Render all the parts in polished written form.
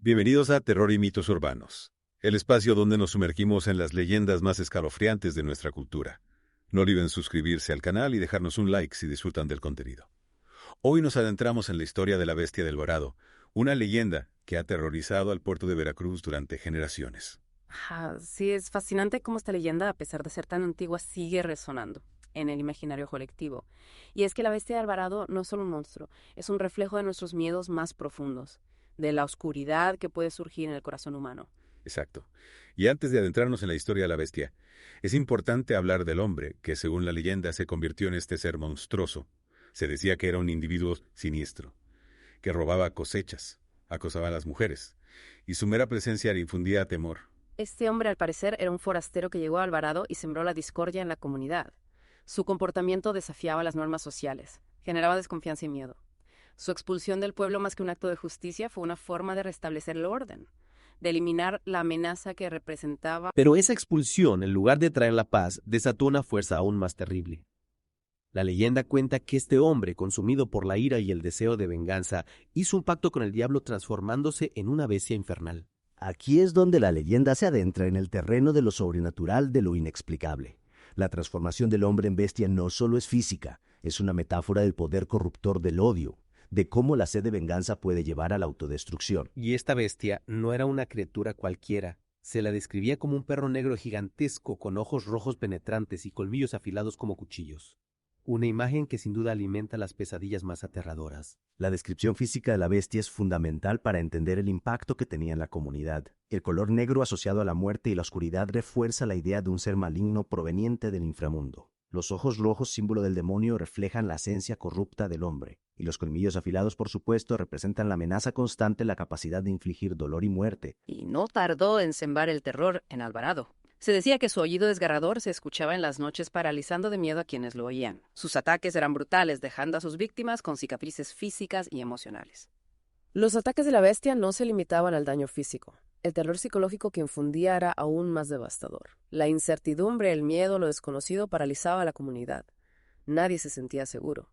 Bienvenidos a Terror y Mitos Urbanos, el espacio donde nos sumergimos en las leyendas más escalofriantes de nuestra cultura. No olviden suscribirse al canal y dejarnos un like si disfrutan del contenido. Hoy nos adentramos en la historia de la Bestia del Alvarado, una leyenda que ha aterrorizado al puerto de Veracruz durante generaciones. Sí, es fascinante cómo esta leyenda, a pesar de ser tan antigua, sigue resonando en el imaginario colectivo. Y es que la Bestia de Alvarado no es solo un monstruo, es un reflejo de nuestros miedos más profundos, de la oscuridad que puede surgir en el corazón humano. Exacto. Y antes de adentrarnos en la historia de la bestia, es importante hablar del hombre que, según la leyenda, se convirtió en este ser monstruoso. Se decía que era un individuo siniestro, que robaba cosechas, acosaba a las mujeres, y su mera presencia le infundía temor. Este hombre, al parecer, era un forastero que llegó a Alvarado y sembró la discordia en la comunidad. Su comportamiento desafiaba las normas sociales, generaba desconfianza y miedo. Su expulsión del pueblo, más que un acto de justicia, fue una forma de restablecer el orden, de eliminar la amenaza que representaba. Pero esa expulsión, en lugar de traer la paz, desató una fuerza aún más terrible. La leyenda cuenta que este hombre, consumido por la ira y el deseo de venganza, hizo un pacto con el diablo transformándose en una bestia infernal. Aquí es donde la leyenda se adentra en el terreno de lo sobrenatural, de lo inexplicable. La transformación del hombre en bestia no solo es física, es una metáfora del poder corruptor del odio, de cómo la sed de venganza puede llevar a la autodestrucción. Y esta bestia no era una criatura cualquiera. Se la describía como un perro negro gigantesco con ojos rojos penetrantes y colmillos afilados como cuchillos. Una imagen que sin duda alimenta las pesadillas más aterradoras. La descripción física de la bestia es fundamental para entender el impacto que tenía en la comunidad. El color negro asociado a la muerte y la oscuridad refuerza la idea de un ser maligno proveniente del inframundo. Los ojos rojos, símbolo del demonio, reflejan la esencia corrupta del hombre. Y los colmillos afilados, por supuesto, representan la amenaza constante, la capacidad de infligir dolor y muerte. Y no tardó en sembrar el terror en Alvarado. Se decía que su aullido desgarrador se escuchaba en las noches, paralizando de miedo a quienes lo oían. Sus ataques eran brutales, dejando a sus víctimas con cicatrices físicas y emocionales. Los ataques de la bestia no se limitaban al daño físico. El terror psicológico que infundía era aún más devastador. La incertidumbre, el miedo, lo desconocido paralizaba a la comunidad. Nadie se sentía seguro.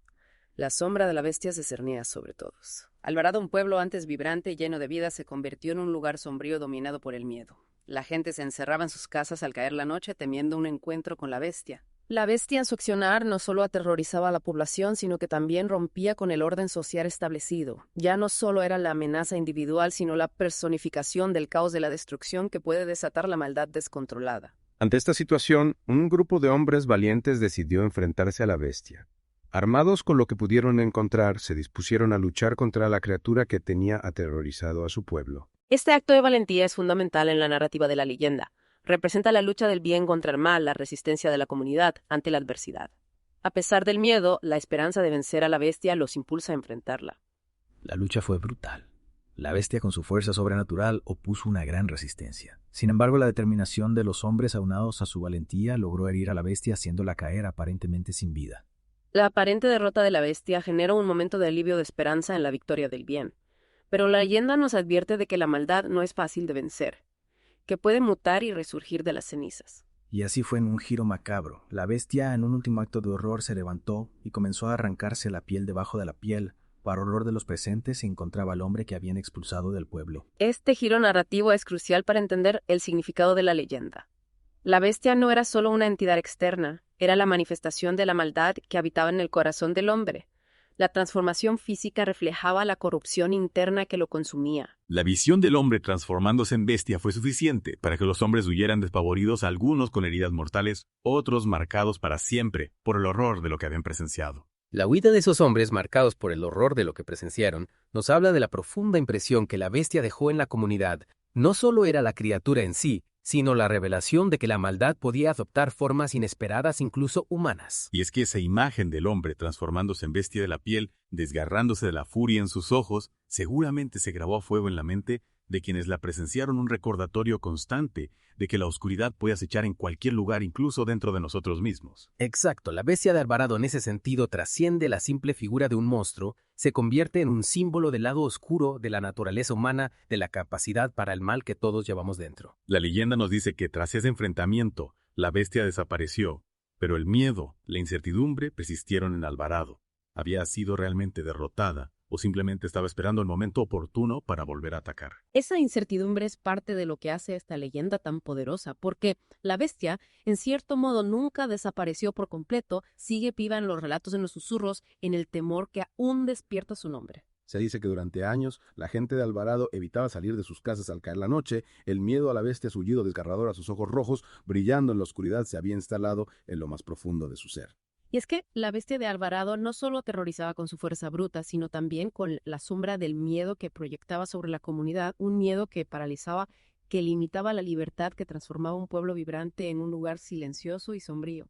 La sombra de la bestia se cernía sobre todos. Alvarado, un pueblo antes vibrante y lleno de vida, se convirtió en un lugar sombrío dominado por el miedo. La gente se encerraba en sus casas al caer la noche temiendo un encuentro con la bestia. La bestia en su accionar no solo aterrorizaba a la población, sino que también rompía con el orden social establecido. Ya no solo era la amenaza individual, sino la personificación del caos de la destrucción que puede desatar la maldad descontrolada. Ante esta situación, un grupo de hombres valientes decidió enfrentarse a la bestia. Armados con lo que pudieron encontrar, se dispusieron a luchar contra la criatura que tenía aterrorizado a su pueblo. Este acto de valentía es fundamental en la narrativa de la leyenda. Representa la lucha del bien contra el mal, la resistencia de la comunidad ante la adversidad. A pesar del miedo, la esperanza de vencer a la bestia los impulsa a enfrentarla. La lucha fue brutal. La bestia, con su fuerza sobrenatural, opuso una gran resistencia. Sin embargo, la determinación de los hombres, aunados a su valentía, logró herir a la bestia, haciéndola caer aparentemente sin vida. La aparente derrota de la bestia genera un momento de alivio, de esperanza en la victoria del bien. Pero la leyenda nos advierte de que la maldad no es fácil de vencer, que puede mutar y resurgir de las cenizas. Y así fue en un giro macabro. La bestia, en un último acto de horror, se levantó y comenzó a arrancarse la piel debajo de la piel. Para horror de los presentes, se encontraba al hombre que habían expulsado del pueblo. Este giro narrativo es crucial para entender el significado de la leyenda. La bestia no era solo una entidad externa, era la manifestación de la maldad que habitaba en el corazón del hombre. La transformación física reflejaba la corrupción interna que lo consumía. La visión del hombre transformándose en bestia fue suficiente para que los hombres huyeran despavoridos, algunos con heridas mortales, otros marcados para siempre por el horror de lo que habían presenciado. La huida de esos hombres, marcados por el horror de lo que presenciaron, nos habla de la profunda impresión que la bestia dejó en la comunidad. No solo era la criatura en sí, sino la revelación de que la maldad podía adoptar formas inesperadas, incluso humanas. Y es que esa imagen del hombre transformándose en bestia de la piel, desgarrándose de la furia en sus ojos, seguramente se grabó a fuego en la mente de quienes la presenciaron, un recordatorio constante de que la oscuridad puede acechar en cualquier lugar, incluso dentro de nosotros mismos. Exacto, la bestia de Alvarado en ese sentido trasciende la simple figura de un monstruo, se convierte en un símbolo del lado oscuro de la naturaleza humana, de la capacidad para el mal que todos llevamos dentro. La leyenda nos dice que tras ese enfrentamiento, la bestia desapareció, pero el miedo, la incertidumbre persistieron en Alvarado. Había sido realmente derrotada o simplemente estaba esperando el momento oportuno para volver a atacar. Esa incertidumbre es parte de lo que hace esta leyenda tan poderosa, porque la bestia, en cierto modo, nunca desapareció por completo, sigue viva en los relatos, en los susurros, en el temor que aún despierta su nombre. Se dice que durante años la gente de Alvarado evitaba salir de sus casas al caer la noche. El miedo a la bestia, su aullido desgarrador a sus ojos rojos, brillando en la oscuridad, se había instalado en lo más profundo de su ser. Y es que la bestia de Alvarado no solo aterrorizaba con su fuerza bruta, sino también con la sombra del miedo que proyectaba sobre la comunidad, un miedo que paralizaba, que limitaba la libertad, que transformaba un pueblo vibrante en un lugar silencioso y sombrío.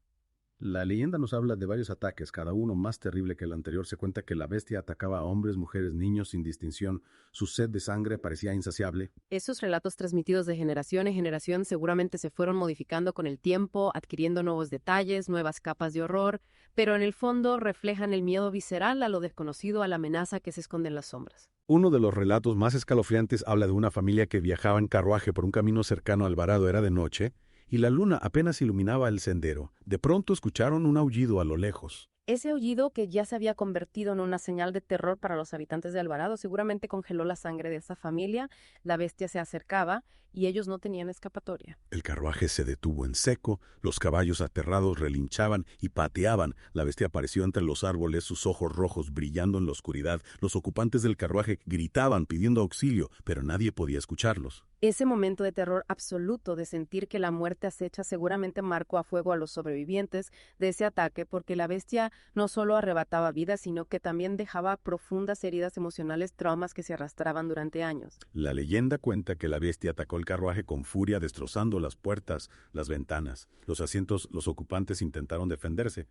La leyenda nos habla de varios ataques, cada uno más terrible que el anterior. Se cuenta que la bestia atacaba a hombres, mujeres, niños sin distinción. Su sed de sangre parecía insaciable. Esos relatos transmitidos de generación en generación seguramente se fueron modificando con el tiempo, adquiriendo nuevos detalles, nuevas capas de horror, pero en el fondo reflejan el miedo visceral a lo desconocido, a la amenaza que se esconde en las sombras. Uno de los relatos más escalofriantes habla de una familia que viajaba en carruaje por un camino cercano a Alvarado. Era de noche y la luna apenas iluminaba el sendero. De pronto escucharon un aullido a lo lejos. Ese aullido, que ya se había convertido en una señal de terror para los habitantes de Alvarado, seguramente congeló la sangre de esa familia. La bestia se acercaba y ellos no tenían escapatoria. El carruaje se detuvo en seco, los caballos aterrados relinchaban y pateaban. La bestia apareció entre los árboles, sus ojos rojos brillando en la oscuridad. Los ocupantes del carruaje gritaban pidiendo auxilio, pero nadie podía escucharlos. Ese momento de terror absoluto, de sentir que la muerte acecha, seguramente marcó a fuego a los sobrevivientes de ese ataque, porque la bestia no solo arrebataba vidas, sino que también dejaba profundas heridas emocionales, traumas que se arrastraban durante años. La leyenda cuenta que la bestia atacó el carruaje con furia, destrozando las puertas, las ventanas. Los asientos, los ocupantes intentaron defenderse,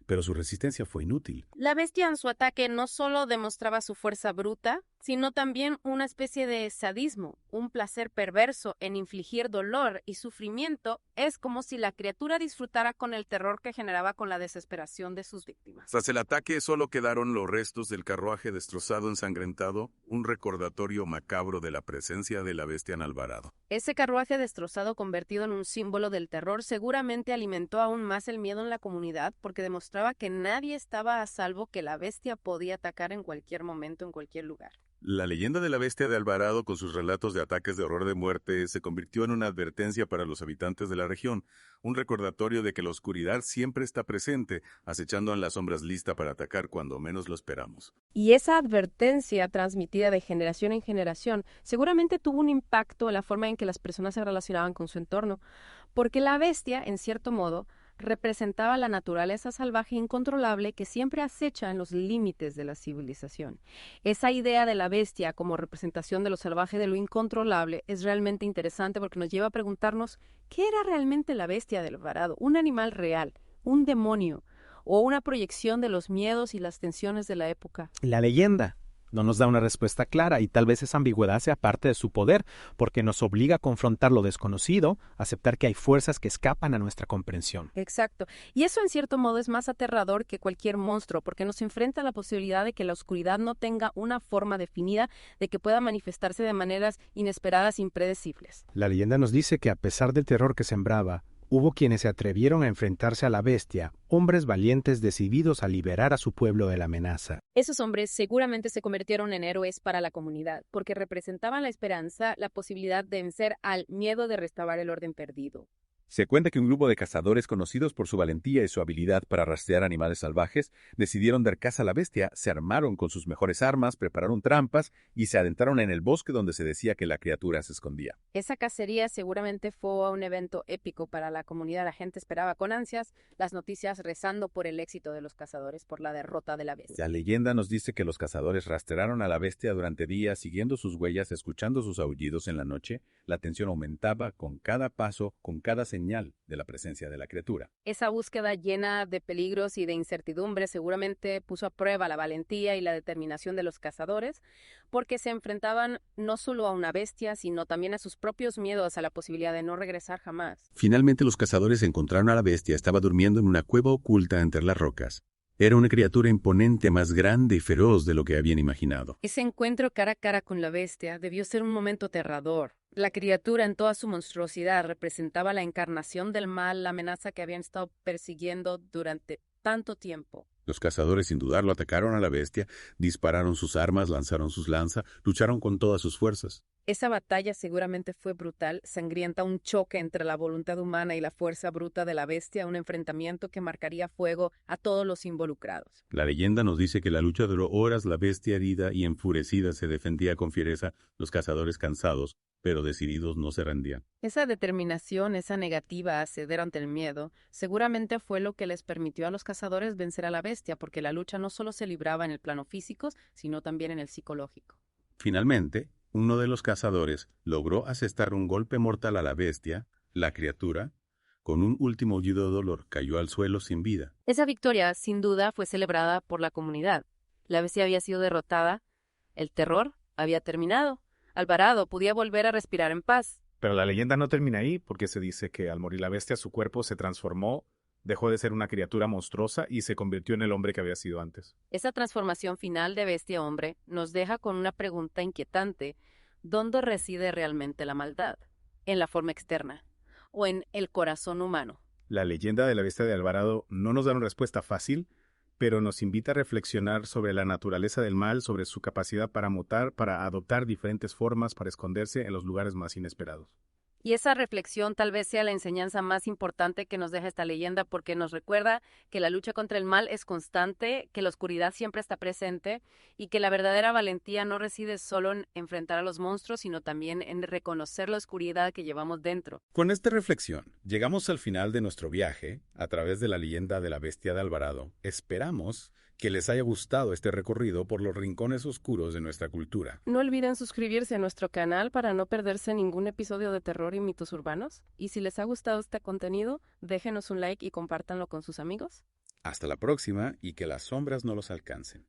pero su resistencia fue inútil. La bestia en su ataque no solo demostraba su fuerza bruta, sino también una especie de sadismo, un placer perverso en infligir dolor y sufrimiento. Es como si la criatura disfrutara con el terror que generaba con la desesperación de sus víctimas. Tras el ataque solo quedaron los restos del carruaje destrozado, ensangrentado, un recordatorio macabro de la presencia de la bestia en Alvarado. Ese carruaje destrozado, convertido en un símbolo del terror, seguramente alimentó aún más el miedo en la comunidad, porque demostraba que nadie estaba a salvo, que la bestia podía atacar en cualquier momento, en cualquier lugar. La leyenda de la bestia de Alvarado, con sus relatos de ataques de horror de muerte, se convirtió en una advertencia para los habitantes de la región, un recordatorio de que la oscuridad siempre está presente, acechando en las sombras, lista para atacar cuando menos lo esperamos. Y esa advertencia, transmitida de generación en generación, seguramente tuvo un impacto en la forma en que las personas se relacionaban con su entorno, porque la bestia, en cierto modo, representaba la naturaleza salvaje e incontrolable que siempre acecha en los límites de la civilización. Esa idea de la bestia como representación de lo salvaje, de lo incontrolable, es realmente interesante, porque nos lleva a preguntarnos ¿qué era realmente la bestia del Alvarado? ¿Un animal real? ¿Un demonio? ¿O una proyección de los miedos y las tensiones de la época? La leyenda no nos da una respuesta clara, y tal vez esa ambigüedad sea parte de su poder, porque nos obliga a confrontar lo desconocido, aceptar que hay fuerzas que escapan a nuestra comprensión. Exacto. Y eso en cierto modo es más aterrador que cualquier monstruo, porque nos enfrenta a la posibilidad de que la oscuridad no tenga una forma definida, de que pueda manifestarse de maneras inesperadas e impredecibles. La leyenda nos dice que a pesar del terror que sembraba, hubo quienes se atrevieron a enfrentarse a la bestia, hombres valientes decididos a liberar a su pueblo de la amenaza. Esos hombres seguramente se convirtieron en héroes para la comunidad, porque representaban la esperanza, la posibilidad de vencer al miedo de restaurar el orden perdido. Se cuenta que un grupo de cazadores, conocidos por su valentía y su habilidad para rastrear animales salvajes, decidieron dar caza a la bestia, se armaron con sus mejores armas, prepararon trampas y se adentraron en el bosque donde se decía que la criatura se escondía. Esa cacería seguramente fue un evento épico para la comunidad. La gente esperaba con ansias las noticias, rezando por el éxito de los cazadores, por la derrota de la bestia. La leyenda nos dice que los cazadores rastrearon a la bestia durante días, siguiendo sus huellas, escuchando sus aullidos en la noche. La tensión aumentaba con cada paso, con cada señal de la presencia de la criatura. Esa búsqueda llena de peligros y de incertidumbre seguramente puso a prueba la valentía y la determinación de los cazadores, porque se enfrentaban no solo a una bestia, sino también a sus propios miedos, a la posibilidad de no regresar jamás. Finalmente los cazadores encontraron a la bestia. Estaba durmiendo en una cueva oculta entre las rocas. Era una criatura imponente, más grande y feroz de lo que habían imaginado. Ese encuentro cara a cara con la bestia debió ser un momento aterrador. La criatura en toda su monstruosidad representaba la encarnación del mal, la amenaza que habían estado persiguiendo durante tanto tiempo. Los cazadores sin dudarlo atacaron a la bestia, dispararon sus armas, lanzaron sus lanzas, lucharon con todas sus fuerzas. Esa batalla seguramente fue brutal, sangrienta, un choque entre la voluntad humana y la fuerza bruta de la bestia, un enfrentamiento que marcaría fuego a todos los involucrados. La leyenda nos dice que la lucha duró horas, la bestia herida y enfurecida se defendía con fiereza, los cazadores cansados, pero decididos no se rendían. Esa determinación, esa negativa a ceder ante el miedo, seguramente fue lo que les permitió a los cazadores vencer a la bestia, porque la lucha no solo se libraba en el plano físico, sino también en el psicológico. Finalmente, uno de los cazadores logró asestar un golpe mortal a la bestia. La criatura, con un último aullido de dolor, cayó al suelo sin vida. Esa victoria, sin duda, fue celebrada por la comunidad. La bestia había sido derrotada, el terror había terminado. Alvarado podía volver a respirar en paz. Pero la leyenda no termina ahí, porque se dice que al morir la bestia su cuerpo se transformó, dejó de ser una criatura monstruosa y se convirtió en el hombre que había sido antes. Esa transformación final de bestia a hombre nos deja con una pregunta inquietante. ¿Dónde reside realmente la maldad? ¿En la forma externa o en el corazón humano? La leyenda de la bestia de Alvarado no nos da una respuesta fácil, pero nos invita a reflexionar sobre la naturaleza del mal, sobre su capacidad para mutar, para adoptar diferentes formas, para esconderse en los lugares más inesperados. Y esa reflexión tal vez sea la enseñanza más importante que nos deja esta leyenda, porque nos recuerda que la lucha contra el mal es constante, que la oscuridad siempre está presente y que la verdadera valentía no reside solo en enfrentar a los monstruos, sino también en reconocer la oscuridad que llevamos dentro. Con esta reflexión, llegamos al final de nuestro viaje a través de la leyenda de la bestia de Alvarado. Esperamos que les haya gustado este recorrido por los rincones oscuros de nuestra cultura. No olviden suscribirse a nuestro canal para no perderse ningún episodio de terror y mitos urbanos. Y si les ha gustado este contenido, déjenos un like y compártanlo con sus amigos. Hasta la próxima y que las sombras no los alcancen.